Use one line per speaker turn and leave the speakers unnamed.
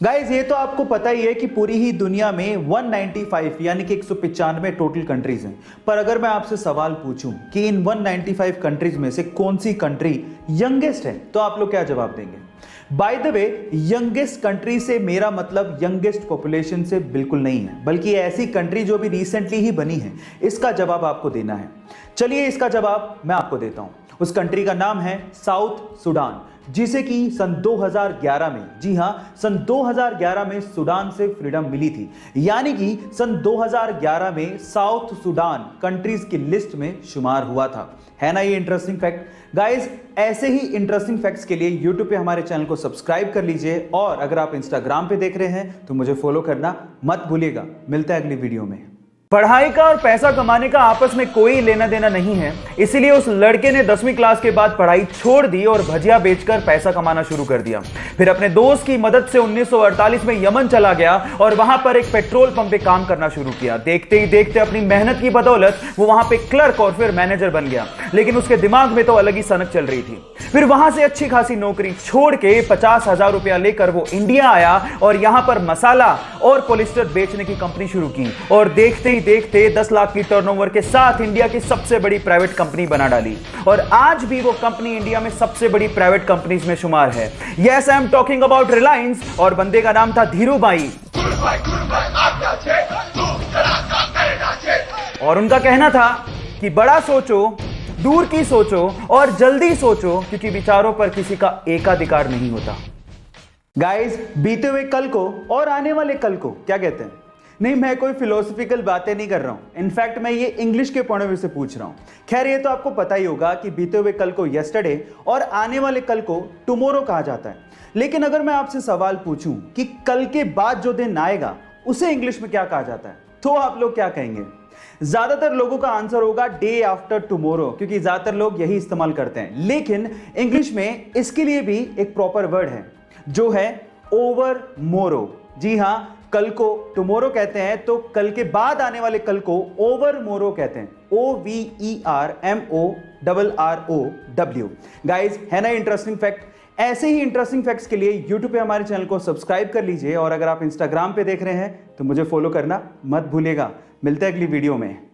Guys ये तो आपको पता ही है कि पूरी ही दुनिया में 195 यानी कि 195 टोटल कंट्रीज हैं। पर अगर मैं आपसे सवाल पूछूं कि इन 195 कंट्रीज में से कौन सी कंट्री यंगेस्ट है, तो आप लोग क्या जवाब देंगे? By the way, youngest country से मेरा मतलब यंगेस्ट पॉपुलेशन से बिल्कुल नहीं है, बल्कि ऐसी कंट्री जो भी रिसेंटली ही बनी है, इसका जवाब आपको देना है। चलिए इसका जवाब मैं आपको देता हूं। उस कंट्री का नाम है साउथ सुडान, जिसे कि सन 2011 में, जी हां, सन 2011 में सुडान से फ्रीडम मिली थी। यानी कि सन 2011 में साउथ सुडान कंट्रीज की लिस्ट में शुमार हुआ था। है ना ये इंटरेस्टिंग फैक्ट। गाइस, ऐसे ही इंटरेस्टिंग फैक्ट्स के लिए YouTube पे हमारे चैनल को सब्सक्राइब कर लीजिए, और अगर आप Instagram पे देख रहे हैं तो मुझे फॉलो करना मत भूलिएगा। मिलता है अगली वीडियो में। पढ़ाई का और पैसा कमाने का आपस में कोई लेना देना नहीं है, इसीलिए उस लड़के ने 10वीं क्लास के बाद पढ़ाई छोड़ दी और भजिया बेचकर पैसा कमाना शुरू कर दिया। फिर अपने दोस्त की मदद से 1948 में यमन चला गया और वहां पर एक पेट्रोल पंप पे काम करना शुरू किया। देखते ही देखते अपनी मेहनत की बदौलत वो वहां पे क्लर्क और फिर मैनेजर बन गया। लेकिन उसके दिमाग में तो अलग ही सनक चल रही थी। फिर वहां से अच्छी खासी नौकरी छोड़ के 50,000 रुपया लेकर वो इंडिया आया और यहां पर मसाला और पॉलिस्टर बेचने की कंपनी शुरू की, और देखते देखते 10 लाख की टर्नओवर के साथ इंडिया की सबसे बड़ी प्राइवेट कंपनी बना डाली। और आज भी वो कंपनी इंडिया में सबसे बड़ी प्राइवेट कंपनीज में शुमार है। Yes, I am talking about Reliance, और बंदे का नाम था धीरूभाई। और उनका कहना था कि बड़ा सोचो, दूर की सोचो और जल्दी सोचो, क्योंकि विचारों पर किसी का एकाधिकार नहीं होता। गाइस, बीते हुए कल को और आने वाले कल को क्या कहते हैं? नहीं, मैं कोई फिलोसफिकल बातें नहीं कर रहा हूं। इनफैक्ट मैं ये इंग्लिश के पॉइंट ऑफ व्यू से पूछ रहा हूं। खैर, ये तो आपको पता ही होगा कि बीते हुए कल को यस्टरडे और आने वाले कल को टुमारो कहा जाता है। लेकिन अगर मैं आपसे सवाल पूछूं कि कल के बाद जो दिन आएगा उसे इंग्लिश में क्या कहा जाता है, तो आप लोग क्या कहेंगे? ज्यादातर लोगों का आंसर होगा डे आफ्टर टुमारो, क्योंकि ज्यादातर लोग यही इस्तेमाल करते हैं। लेकिन इंग्लिश में इसके लिए भी एक प्रॉपर वर्ड है, जो है ओवर मोरो। जी हां, कल को टुमारो कहते हैं, तो कल के बाद आने वाले कल को ओवर मोरो कहते हैं। OVERMORROW। गाइज, है ना इंटरेस्टिंग फैक्ट? ऐसे ही इंटरेस्टिंग फैक्ट्स के लिए YouTube पे हमारे चैनल को सब्सक्राइब कर लीजिए, और अगर आप Instagram पे देख रहे हैं तो मुझे फॉलो करना मत भूलिएगा। मिलते हैं अगली वीडियो में।